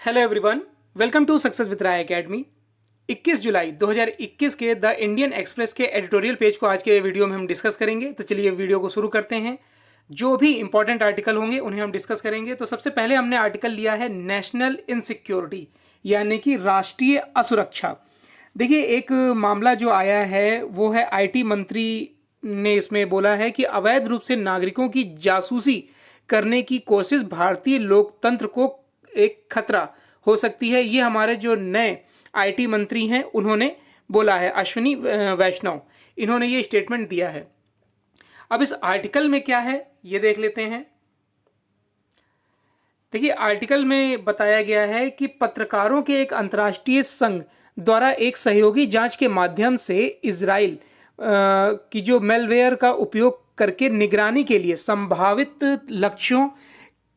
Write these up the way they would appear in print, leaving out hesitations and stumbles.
Hello everyone, welcome to success with Rai academy. 21 जुलाई 2021 के the Indian Express के editorial page को आज के वीडियो में हम डिस्कस करेंगे। तो चलिए वीडियो को शुरू करते हैं। जो भी इंपॉर्टेंट आर्टिकल होंगे उन्हें हम डिस्कस करेंगे। तो सबसे पहले हमने आर्टिकल लिया है नेशनल इनसिक्योरिटी, यानी कि राष्ट्रीय असुरक्षा। देखिए, एक मामला जो आया है वो है आईटी मंत्री ने इसमें बोला है कि अवैध रूप से नागरिकों की जासूसी करने की कोशिश भारतीय लोकतंत्र को एक खतरा हो सकती है। ये हमारे जो नए आईटी मंत्री हैं उन्होंने बोला है, अश्विनी वैष्णव, इन्होंने ये स्टेटमेंट दिया है। अब इस आर्टिकल में क्या है ये देख लेते हैं। देखिए, आर्टिकल में बताया गया है कि पत्रकारों के एक अंतर्राष्ट्रीय संघ द्वारा एक सहयोगी जांच के माध्यम से इजराइल की जो मेलवेयर का उपयोग करके निगरानी के लिए संभावित लक्ष्यों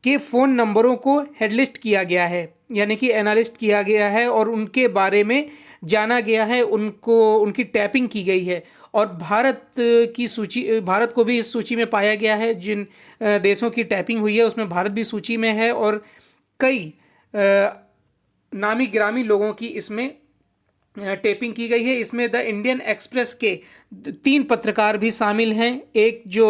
के फ़ोन नंबरों को हेडलिस्ट किया गया है, यानी कि एनालिस्ट किया गया है और उनके बारे में जाना गया है, उनकी टैपिंग की गई है। और भारत को भी इस सूची में पाया गया है। जिन देशों की टैपिंग हुई है उसमें भारत भी सूची में है और कई नामी गिरामी लोगों की इसमें टेपिंग की गई है। इसमें द इंडियन एक्सप्रेस के 3 पत्रकार भी शामिल हैं। एक जो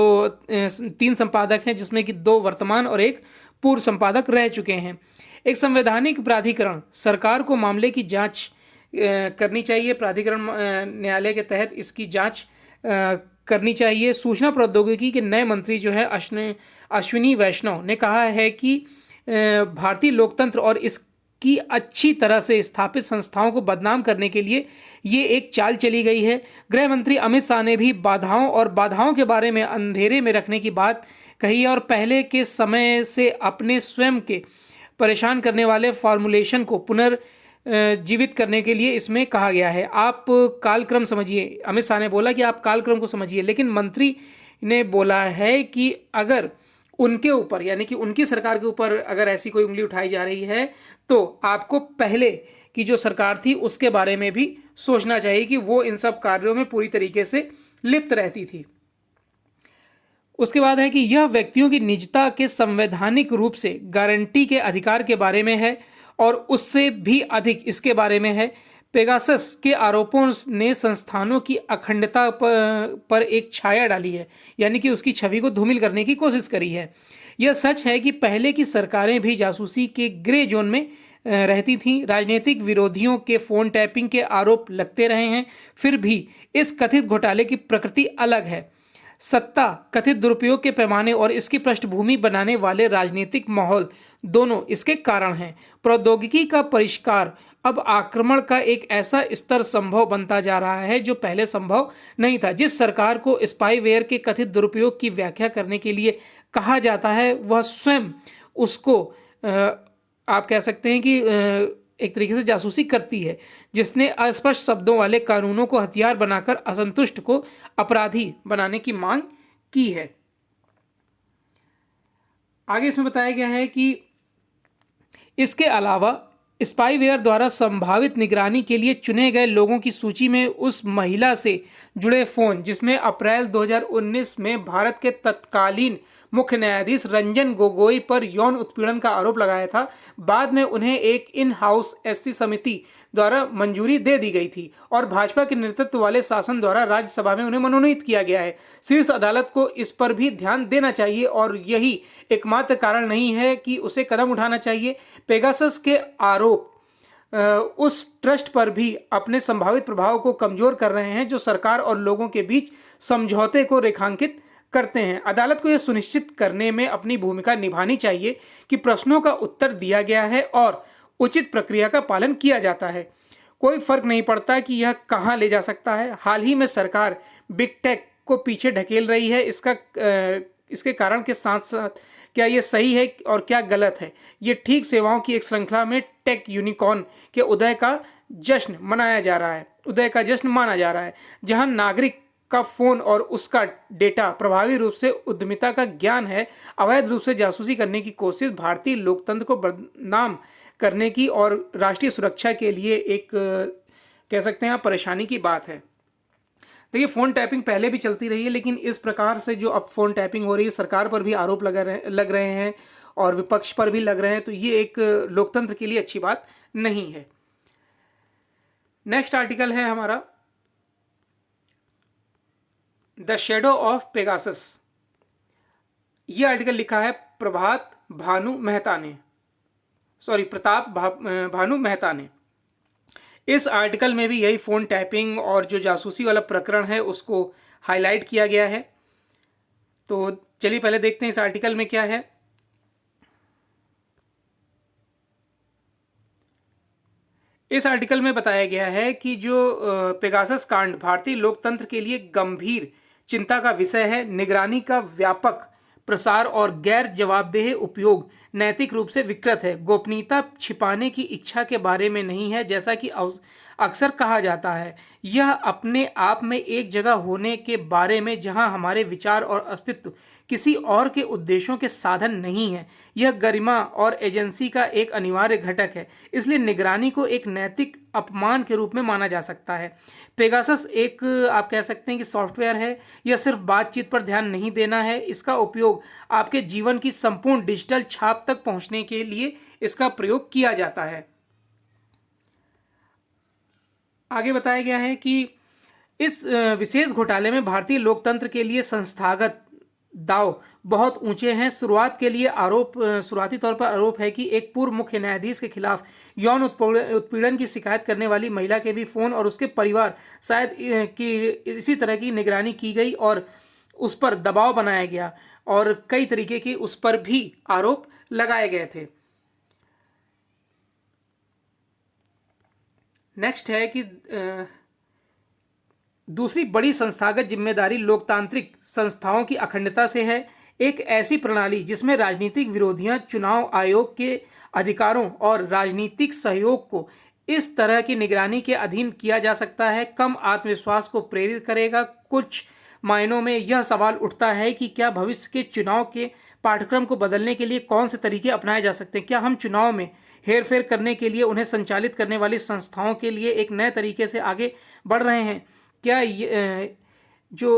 3 संपादक हैं, जिसमें कि 2 वर्तमान और एक पूर्व संपादक रह चुके हैं। एक संवैधानिक प्राधिकरण सरकार को मामले की जांच करनी चाहिए। प्राधिकरण न्यायालय के तहत इसकी जांच करनी चाहिए। सूचना प्रौद्योगिकी के नए मंत्री जो है अश्विनी वैष्णव ने कहा है कि भारतीय लोकतंत्र और इसकी अच्छी तरह से स्थापित संस्थाओं को बदनाम करने के लिए ये एक चाल चली गई है। गृह मंत्री अमित शाह ने भी बाधाओं के बारे में अंधेरे में रखने की बात कही है और पहले के समय से अपने स्वयं के परेशान करने वाले फॉर्मुलेशन को पुनर्जीवित करने के लिए इसमें कहा गया है। आप कालक्रम समझिए। अमित शाह ने बोला कि आप कालक्रम को समझिए, लेकिन मंत्री ने बोला है कि अगर उनके ऊपर, यानी कि उनकी सरकार के ऊपर अगर ऐसी कोई उंगली उठाई जा रही है तो आपको पहले की जो सरकार थी उसके बारे में भी सोचना चाहिए कि वो इन सब कार्यों में पूरी तरीके से लिप्त रहती थी। उसके बाद है कि यह व्यक्तियों की निजता के संवैधानिक रूप से गारंटी के अधिकार के बारे में है और उससे भी अधिक इसके बारे में है। पेगासस के आरोपों ने संस्थानों की अखंडता पर एक छाया डाली है, यानी कि उसकी छवि को धूमिल करने की कोशिश करी है। यह सच है कि पहले की सरकारें भी जासूसी के ग्रे जोन में रहती थीं। राजनीतिक विरोधियों के फोन टैपिंग के आरोप लगते रहे हैं, फिर भी इस कथित घोटाले की प्रकृति अलग है। सत्ता, कथित दुरुपयोग के पैमाने और इसकी पृष्ठभूमि बनाने वाले राजनीतिक माहौल दोनों इसके कारण हैं। प्रौद्योगिकी का परिष्कार अब आक्रमण का एक ऐसा स्तर संभव बनता जा रहा है जो पहले संभव नहीं था। जिस सरकार को स्पाईवेयर के कथित दुरुपयोग की व्याख्या करने के लिए कहा जाता है वह स्वयं उसको आप कह सकते हैं कि एक तरीके से जासूसी करती है, जिसने अस्पष्ट शब्दों वाले कानूनों को हथियार बनाकर असंतुष्ट को अपराधी बनाने की मांग की है। आगे इसमें बताया गया है कि इसके अलावा स्पाईवेयर द्वारा संभावित निगरानी के लिए चुने गए लोगों की सूची में उस महिला से जुड़े फोन, जिसमें अप्रैल 2019 में भारत के तत्कालीन मुख्य न्यायाधीश रंजन गोगोई पर यौन उत्पीड़न का आरोप लगाया था, बाद में उन्हें एक इन हाउस एससी समिति द्वारा मंजूरी दे दी गई थी और भाजपा के नेतृत्व वाले शासन द्वारा राज्यसभा में उन्हें मनोनीत किया गया है। शीर्ष अदालत को इस पर भी ध्यान देना चाहिए और यही एकमात्र कारण नहीं है कि उसे कदम उठाना चाहिए। पेगासस के आरोप उस ट्रस्ट पर भी अपने संभावित प्रभाव को कमजोर कर रहे हैं जो सरकार और लोगों के बीच समझौते को रेखांकित करते हैं। अदालत को यह सुनिश्चित करने में अपनी भूमिका निभानी चाहिए कि प्रश्नों का उत्तर दिया गया है और उचित प्रक्रिया का पालन किया जाता है। कोई फर्क नहीं पड़ता कि यह कहां ले जा सकता है। हाल ही में सरकार बिग टेक को पीछे ढकेल रही है। इसके कारण के साथ साथ क्या ये सही है और क्या गलत है? ये ठीक सेवाओं की एक श्रृंखला में टेक यूनिकॉर्न के उदय का जश्न माना जा रहा है, जहां नागरिक का फोन और उसका डेटा प्रभावी रूप से उद्यमिता का ज्ञान है। अवैध रूप से जासूसी करने की कोशिश भारतीय लोकतंत्र को बदनाम करने की और राष्ट्रीय सुरक्षा के लिए एक कह सकते हैं परेशानी की बात है। देखिए, फ़ोन टैपिंग पहले भी चलती रही है, लेकिन इस प्रकार से जो अब फ़ोन टैपिंग हो रही है, सरकार पर भी आरोप लग रहे हैं और विपक्ष पर भी लग रहे हैं, तो ये एक लोकतंत्र के लिए अच्छी बात नहीं है। नेक्स्ट आर्टिकल है हमारा द शेडो ऑफ पेगासस। ये आर्टिकल लिखा है प्रभात भानु मेहता ने, सॉरी प्रताप भानु मेहता ने। इस आर्टिकल में भी यही फोन टैपिंग और जो जासूसी वाला प्रकरण है उसको हाईलाइट किया गया है। तो चलिए पहले देखते हैं इस आर्टिकल में क्या है। इस आर्टिकल में बताया गया है कि जो पेगासस कांड भारतीय लोकतंत्र के लिए गंभीर चिंता का विषय है। निगरानी का व्यापक प्रसार और गैर जवाबदेह उपयोग नैतिक रूप से विकृत है। गोपनीयता छिपाने की इच्छा के बारे में नहीं है, जैसा कि अक्सर कहा जाता है। यह अपने आप में एक जगह होने के बारे में जहां हमारे विचार और अस्तित्व किसी और के उद्देश्यों के साधन नहीं है। यह गरिमा और एजेंसी का एक अनिवार्य घटक है, इसलिए निगरानी को एक नैतिक अपमान के रूप में माना जा सकता है। पेगासस एक आप कह सकते हैं कि सॉफ्टवेयर है। यह सिर्फ बातचीत पर ध्यान नहीं देना है, इसका उपयोग आपके जीवन की संपूर्ण डिजिटल छाप तक पहुंचने के लिए इसका प्रयोग किया जाता है। आगे बताया गया है कि इस विशेष घोटाले में भारतीय लोकतंत्र के लिए संस्थागत दाव बहुत ऊंचे हैं। शुरुआती तौर पर आरोप है कि एक पूर्व मुख्य न्यायाधीश के खिलाफ यौन उत्पीड़न की शिकायत करने वाली महिला के भी फोन और उसके परिवार शायद कि इसी तरह की निगरानी की गई और उस पर दबाव बनाया गया और कई तरीके के उस पर भी आरोप लगाए गए थे। नेक्स्ट है कि दूसरी बड़ी संस्थागत जिम्मेदारी लोकतांत्रिक संस्थाओं की अखंडता से है। एक ऐसी प्रणाली जिसमें राजनीतिक विरोधियां चुनाव आयोग के अधिकारों और राजनीतिक सहयोग को इस तरह की निगरानी के अधीन किया जा सकता है, कम आत्मविश्वास को प्रेरित करेगा। कुछ मायनों में यह सवाल उठता है कि क्या भविष्य के चुनाव के पाठ्यक्रम को बदलने के लिए कौन से तरीके अपनाए जा सकते हैं। क्या हम चुनाव में हेरफेर करने के लिए उन्हें संचालित करने वाली संस्थाओं के लिए एक नए तरीके से आगे बढ़ रहे हैं। क्या जो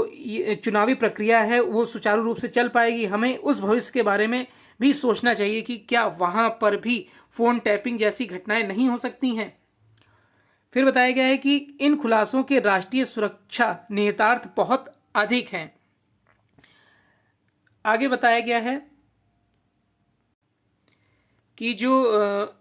चुनावी प्रक्रिया है वो सुचारू रूप से चल पाएगी। हमें उस भविष्य के बारे में भी सोचना चाहिए कि क्या वहां पर भी फोन टैपिंग जैसी घटनाएं नहीं हो सकती हैं। फिर बताया गया है कि इन खुलासों के राष्ट्रीय सुरक्षा निहितार्थ बहुत अधिक हैं। आगे बताया गया है कि जो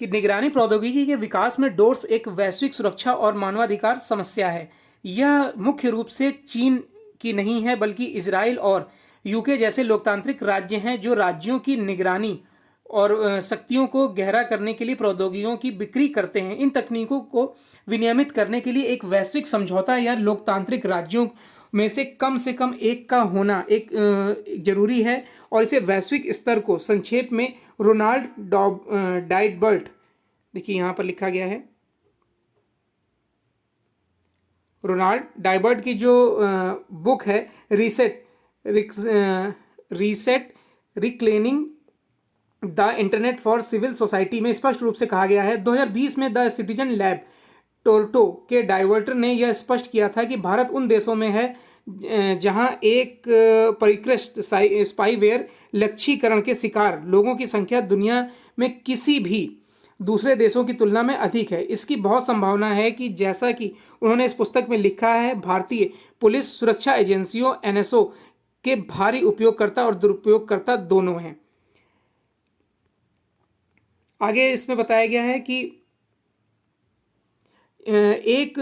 कि निगरानी प्रौद्योगिकी के विकास में डोर्स एक वैश्विक सुरक्षा और मानवाधिकार समस्या है। यह मुख्य रूप से चीन की नहीं है, बल्कि इजराइल और यूके जैसे लोकतांत्रिक राज्य हैं जो राज्यों की निगरानी और शक्तियों को गहरा करने के लिए प्रौद्योगिकियों की बिक्री करते हैं। इन तकनीकों को विनियमित करने के लिए एक वैश्विक समझौता या लोकतांत्रिक राज्यों में से कम एक का होना एक जरूरी है और इसे वैश्विक स्तर को संक्षेप में रोनाल्ड डाइटबर्ट, देखिए यहाँ पर लिखा गया है, रोनाल्ड डाइटबर्ट की जो बुक है reset reclaiming the internet for civil society में स्पष्ट रूप से कहा गया है। 2020 में द सिटीजन लैब टोरंटो के डाइवर्टर ने यह स्पष्ट किया था कि भारत उन देशों में है जहां एक परिष्कृत स्पाईवेयर लक्ष्यीकरण के शिकार लोगों की संख्या दुनिया में किसी भी दूसरे देशों की तुलना में अधिक है। इसकी बहुत संभावना है कि जैसा कि उन्होंने इस पुस्तक में लिखा है, भारतीय पुलिस सुरक्षा एजेंसियों एनएसओ के भारी उपयोगकर्ता और दुरुपयोगकर्ता दोनों हैं। आगे इसमें बताया गया है कि एक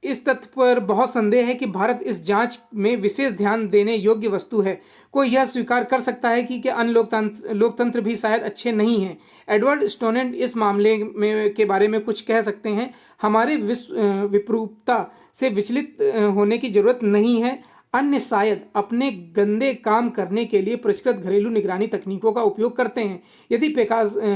इस तथ्य पर बहुत संदेह है कि भारत इस जांच में विशेष ध्यान देने योग्य वस्तु है। कोई यह स्वीकार कर सकता है कि अन्य लोकतंत्र भी शायद अच्छे नहीं हैं। एडवर्ड स्टोनेंट इस मामले में के बारे में कुछ कह सकते हैं। हमारे विपरूपता से विचलित होने की जरूरत नहीं है। अन्य शायद अपने गंदे काम करने के लिए परिष्कृत घरेलू निगरानी तकनीकों का उपयोग करते हैं। यदि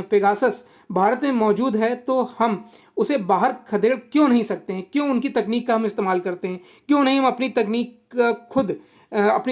पेगासस भारत में मौजूद है तो हम उसे बाहर खदेड़ क्यों नहीं सकते हैं? क्यों उनकी तकनीक का हम इस्तेमाल करते हैं? क्यों नहीं हम अपनी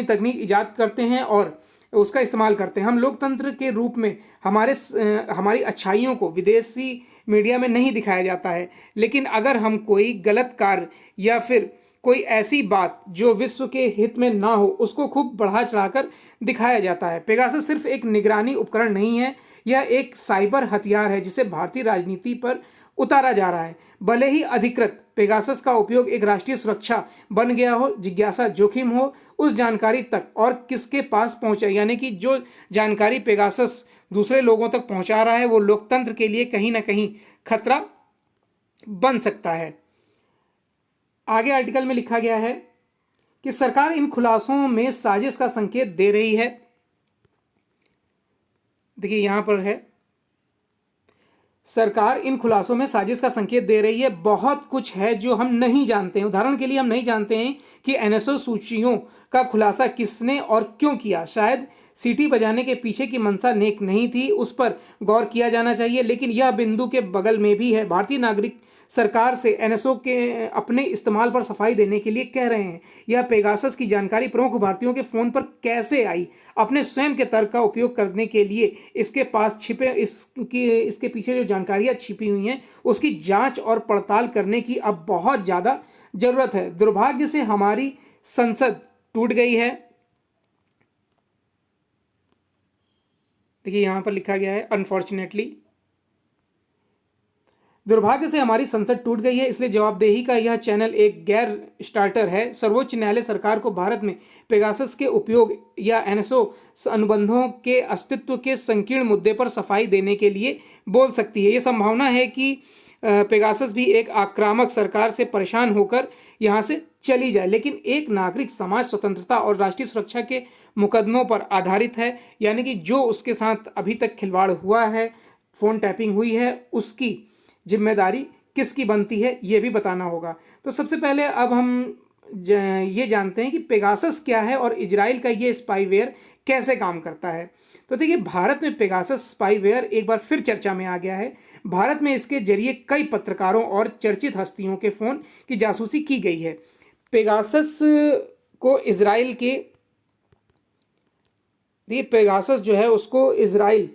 तकनीक इजाद करते हैं और उसका इस्तेमाल करते हैं? हम लोकतंत्र के रूप में हमारी अच्छाइयों को विदेशी मीडिया में नहीं दिखाया जाता है, लेकिन अगर हम कोई गलत कार्य या फिर कोई ऐसी बात जो विश्व के हित में ना हो उसको खूब बढ़ा चढ़ाकर दिखाया जाता है। पेगासस सिर्फ एक निगरानी उपकरण नहीं है, यह एक साइबर हथियार है जिसे भारतीय राजनीति पर उतारा जा रहा है। भले ही अधिकृत पेगासस का उपयोग एक राष्ट्रीय सुरक्षा बन गया हो, जिज्ञासा जोखिम हो उस जानकारी तक और किसके पास पहुंचे, यानी कि जो जानकारी पेगासस दूसरे लोगों तक पहुंचा रहा है वो लोकतंत्र के लिए कहीं ना कहीं खतरा बन सकता है। आगे आर्टिकल में लिखा गया है कि सरकार इन खुलासों में साजिश का संकेत दे रही है। देखिए यहां पर है, सरकार इन खुलासों में साजिश का संकेत दे रही है। बहुत कुछ है जो हम नहीं जानते हैं। उदाहरण के लिए हम नहीं जानते हैं कि एनएसओ सूचियों का खुलासा किसने और क्यों किया। शायद सीटी बजाने के पीछे की मंशा नेक नहीं थी, उस पर गौर किया जाना चाहिए। लेकिन यह बिंदु के बगल में भी है। भारतीय नागरिक सरकार से एनएसओ के अपने इस्तेमाल पर सफाई देने के लिए कह रहे हैं। यह पेगासस की जानकारी प्रमुख भारतीयों के फोन पर कैसे आई, अपने स्वयं के तर्क का उपयोग करने के लिए इसके पास छिपे इसके पीछे जो जानकारियां छिपी हुई हैं उसकी जांच और पड़ताल करने की अब बहुत ज़्यादा जरूरत है। दुर्भाग्य से हमारी संसद टूट गई है। देखिए यहां पर लिखा गया है अनफॉर्चुनेटली, दुर्भाग्य से हमारी संसद टूट गई है, इसलिए जवाबदेही का यह चैनल एक गैर स्टार्टर है। सर्वोच्च न्यायालय सरकार को भारत में पेगासस के उपयोग या एनएसओ अनुबंधों के अस्तित्व के संकीर्ण मुद्दे पर सफाई देने के लिए बोल सकती है। ये संभावना है कि पेगासस भी एक आक्रामक सरकार से परेशान होकर यहाँ से चली जाए, लेकिन एक नागरिक समाज स्वतंत्रता और राष्ट्रीय सुरक्षा के मुकदमों पर आधारित है। यानी कि जो उसके साथ अभी तक खिलवाड़ हुआ है, फ़ोन टैपिंग हुई है, उसकी जिम्मेदारी किसकी बनती है ये भी बताना होगा। तो सबसे पहले अब हम ये जानते हैं कि पेगासस क्या है और इजराइल का ये स्पाईवेयर कैसे काम करता है। तो देखिए भारत में पेगासस स्पाईवेयर एक बार फिर चर्चा में आ गया है। भारत में इसके जरिए कई पत्रकारों और चर्चित हस्तियों के फ़ोन की जासूसी की गई है। पेगासस को इजराइल के पेगासस जो है उसको इजराइल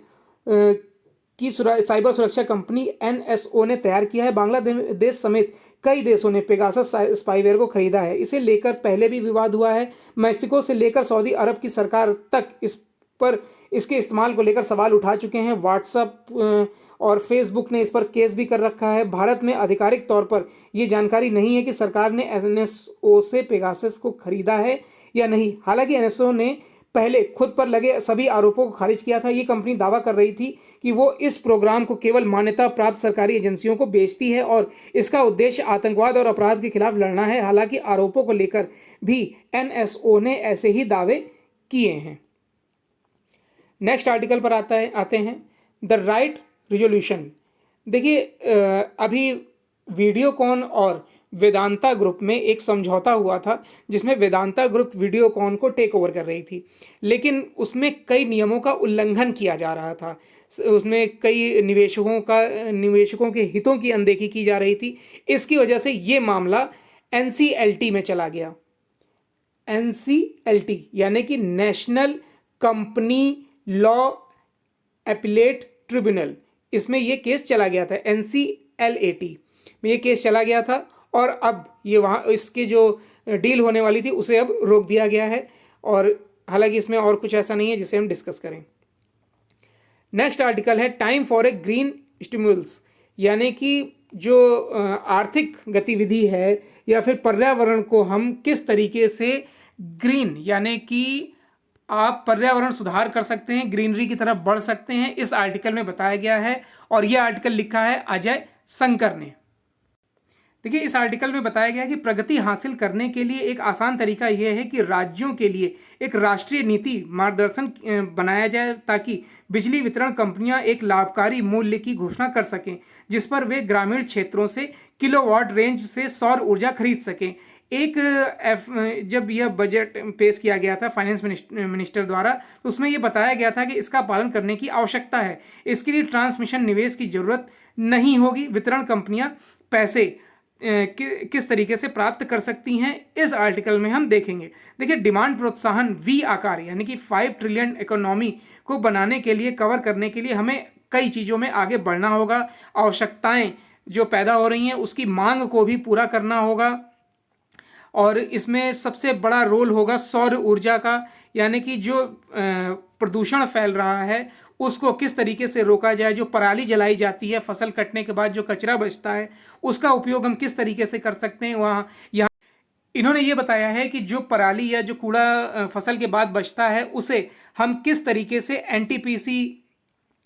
की साइबर सुरक्षा कंपनी एनएसओ ने तैयार किया है। बांग्लादेश समेत कई देशों ने पेगासस स्पाईवेयर को खरीदा है। इसे लेकर पहले भी विवाद हुआ है। मैक्सिको से लेकर सऊदी अरब की सरकार तक इस पर इसके इस्तेमाल को लेकर सवाल उठा चुके हैं। व्हाट्सएप और फेसबुक ने इस पर केस भी कर रखा है। भारत में आधिकारिक तौर पर यह जानकारी नहीं है कि सरकार ने एनएसओ से पेगासस को खरीदा है या नहीं। हालांकि एनएसओ ने पहले खुद पर लगे सभी आरोपों को खारिज किया था। ये कंपनी दावा कर रही थी कि वो इस प्रोग्राम को केवल मान्यता प्राप्त सरकारी एजेंसियों को बेचती है और इसका उद्देश्य आतंकवाद और अपराध के खिलाफ लड़ना है। हालांकि आरोपों को लेकर भी एनएसओ ने ऐसे ही दावे किए हैं। नेक्स्ट आर्टिकल पर आते हैं द राइट रिजोल्यूशन। देखिए अभी वीडियोकॉन और वेदांता ग्रुप में एक समझौता हुआ था जिसमें वेदांता ग्रुप वीडियोकॉन को टेक ओवर कर रही थी, लेकिन उसमें कई नियमों का उल्लंघन किया जा रहा था। उसमें कई निवेशकों के हितों की अनदेखी की जा रही थी। इसकी वजह से ये मामला एनसीएलटी में चला गया। एनसीएलटी यानी कि national company law appellate tribunal, इसमें यह केस चला गया था। एनसीएलएटी में ये केस चला गया था और अब ये वहाँ इसकी जो डील होने वाली थी उसे अब रोक दिया गया है। और हालांकि इसमें और कुछ ऐसा नहीं है जिसे हम डिस्कस करें। नेक्स्ट आर्टिकल है time for a green stimulus, यानी कि जो आर्थिक गतिविधि है या फिर पर्यावरण को हम किस तरीके से ग्रीन यानी कि आप पर्यावरण सुधार कर सकते हैं, ग्रीनरी की तरफ बढ़ सकते हैं, इस आर्टिकल में बताया गया है। और यह आर्टिकल लिखा है अजय शंकर ने। देखिए इस आर्टिकल में बताया गया है कि प्रगति हासिल करने के लिए एक आसान तरीका यह है कि राज्यों के लिए एक राष्ट्रीय नीति मार्गदर्शन बनाया जाए ताकि बिजली वितरण कंपनियां एक लाभकारी मूल्य की घोषणा कर सकें जिस पर वे ग्रामीण क्षेत्रों से किलोवाट रेंज से सौर ऊर्जा खरीद सकें। जब यह बजट पेश किया गया था फाइनेंस मिनिस्टर द्वारा तो उसमें यह बताया गया था कि इसका पालन करने की आवश्यकता है। इसके लिए ट्रांसमिशन निवेश की जरूरत नहीं होगी। वितरण कंपनियां पैसे किस तरीके से प्राप्त कर सकती हैं इस आर्टिकल में हम देखेंगे। देखिए डिमांड प्रोत्साहन वी आकार यानी कि 5 ट्रिलियन इकोनॉमी को बनाने के लिए कवर करने के लिए हमें कई चीज़ों में आगे बढ़ना होगा। आवश्यकताएं जो पैदा हो रही हैं उसकी मांग को भी पूरा करना होगा। और इसमें सबसे बड़ा रोल होगा सौर ऊर्जा का, यानी कि जो प्रदूषण फैल रहा है उसको किस तरीके से रोका जाए। जो पराली जलाई जाती है फसल कटने के बाद, जो कचरा बचता है उसका उपयोग हम किस तरीके से कर सकते हैं। वहाँ यहाँ इन्होंने ये बताया है कि जो पराली या जो कूड़ा फसल के बाद बचता है उसे हम किस तरीके से एनटीपीसी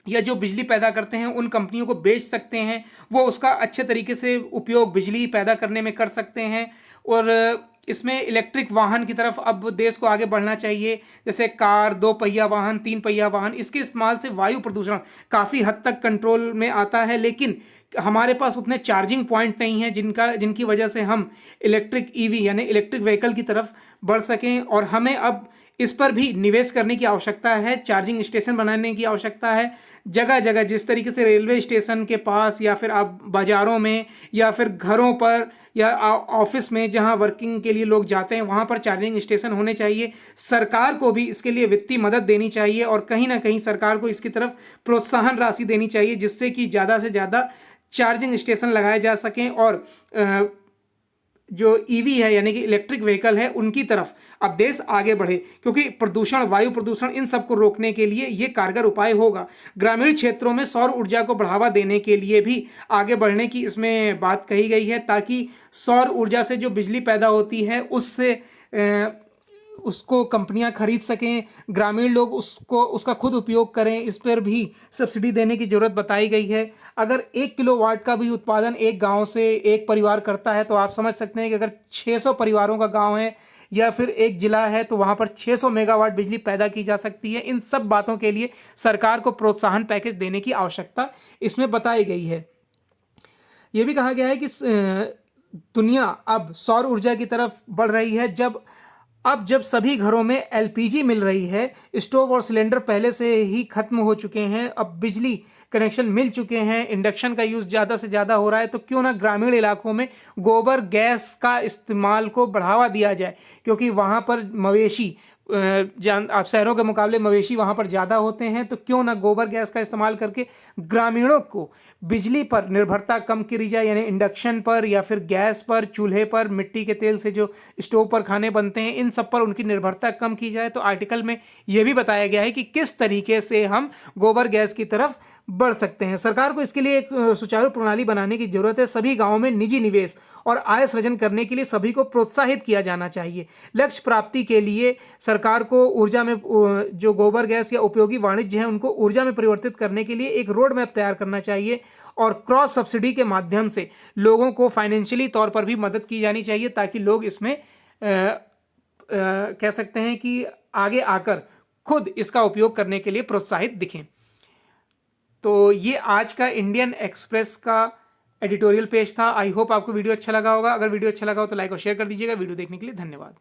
या जो बिजली पैदा करते हैं उन कंपनियों को बेच सकते हैं, वो उसका अच्छे तरीके से उपयोग बिजली पैदा करने में कर सकते हैं। और इसमें इलेक्ट्रिक वाहन की तरफ अब देश को आगे बढ़ना चाहिए, जैसे कार, 2 पहिया वाहन, 3 पहिया वाहन। इसके इस्तेमाल से वायु प्रदूषण काफ़ी हद तक कंट्रोल में आता है, लेकिन हमारे पास उतने चार्जिंग पॉइंट नहीं है जिनकी वजह से हम इलेक्ट्रिक ईवी यानी इलेक्ट्रिक व्हीकल की तरफ बढ़ सकें। और हमें अब इस पर भी निवेश करने की आवश्यकता है, चार्जिंग स्टेशन बनाने की आवश्यकता है जगह जगह। जिस तरीके से रेलवे स्टेशन के पास या फिर आप बाज़ारों में या फिर घरों पर या ऑफिस में जहां वर्किंग के लिए लोग जाते हैं वहां पर चार्जिंग स्टेशन होने चाहिए। सरकार को भी इसके लिए वित्तीय मदद देनी चाहिए और कहीं ना कहीं सरकार को इसकी तरफ प्रोत्साहन राशि देनी चाहिए, जिससे कि ज़्यादा से ज़्यादा चार्जिंग स्टेशन लगाए जा सकें और जो ईवी है यानी कि इलेक्ट्रिक व्हीकल है उनकी तरफ अब देश आगे बढ़े, क्योंकि प्रदूषण, वायु प्रदूषण, इन सब को रोकने के लिए ये कारगर उपाय होगा। ग्रामीण क्षेत्रों में सौर ऊर्जा को बढ़ावा देने के लिए भी आगे बढ़ने की इसमें बात कही गई है, ताकि सौर ऊर्जा से जो बिजली पैदा होती है उससे उसको कंपनियां खरीद सकें, ग्रामीण लोग उसका खुद उपयोग करें। इस पर भी सब्सिडी देने की जरूरत बताई गई है। अगर 1 किलोवाट का भी उत्पादन एक गांव से एक परिवार करता है तो आप समझ सकते हैं कि अगर 600 परिवारों का गांव है या फिर एक जिला है तो वहां पर 600 मेगावाट बिजली पैदा की जा सकती है। इन सब बातों के लिए सरकार को प्रोत्साहन पैकेज देने की आवश्यकता इसमें बताई गई है। यह भी कहा गया है कि दुनिया अब सौर ऊर्जा की तरफ बढ़ रही है। जब सभी घरों में एलपीजी मिल रही है, स्टोव और सिलेंडर पहले से ही खत्म हो चुके हैं, अब बिजली कनेक्शन मिल चुके हैं, इंडक्शन का यूज़ ज़्यादा से ज़्यादा हो रहा है, तो क्यों ना ग्रामीण इलाकों में गोबर गैस का इस्तेमाल को बढ़ावा दिया जाए, क्योंकि वहाँ पर मवेशी आप शहरों के मुकाबले मवेशी वहाँ पर ज़्यादा होते हैं। तो क्यों ना गोबर गैस का इस्तेमाल करके ग्रामीणों को बिजली पर निर्भरता कम करी जाए, यानी इंडक्शन पर या फिर गैस पर, चूल्हे पर, मिट्टी के तेल से जो स्टोव पर खाने बनते हैं, इन सब पर उनकी निर्भरता कम की जाए। तो आर्टिकल में यह भी बताया गया है कि किस तरीके से हम गोबर गैस की तरफ बढ़ सकते हैं। सरकार को इसके लिए एक सुचारू प्रणाली बनाने की जरूरत है। सभी गांवों में निजी निवेश और आय सृजन करने के लिए सभी को प्रोत्साहित किया जाना चाहिए। लक्ष्य प्राप्ति के लिए सरकार को ऊर्जा में जो गोबर गैस या उपयोगी वाणिज्य है उनको ऊर्जा में परिवर्तित करने के लिए एक रोड मैप तैयार करना चाहिए और क्रॉस सब्सिडी के माध्यम से लोगों को फाइनेंशियली तौर पर भी मदद की जानी चाहिए, ताकि लोग इसमें कह सकते हैं कि आगे आकर खुद इसका उपयोग करने के लिए प्रोत्साहित दिखें। तो ये आज का इंडियन एक्सप्रेस का एडिटोरियल पेज था। आई होप आपको वीडियो अच्छा लगा होगा। अगर वीडियो अच्छा लगा हो तो लाइक और शेयर कर दीजिएगा। वीडियो देखने के लिए धन्यवाद।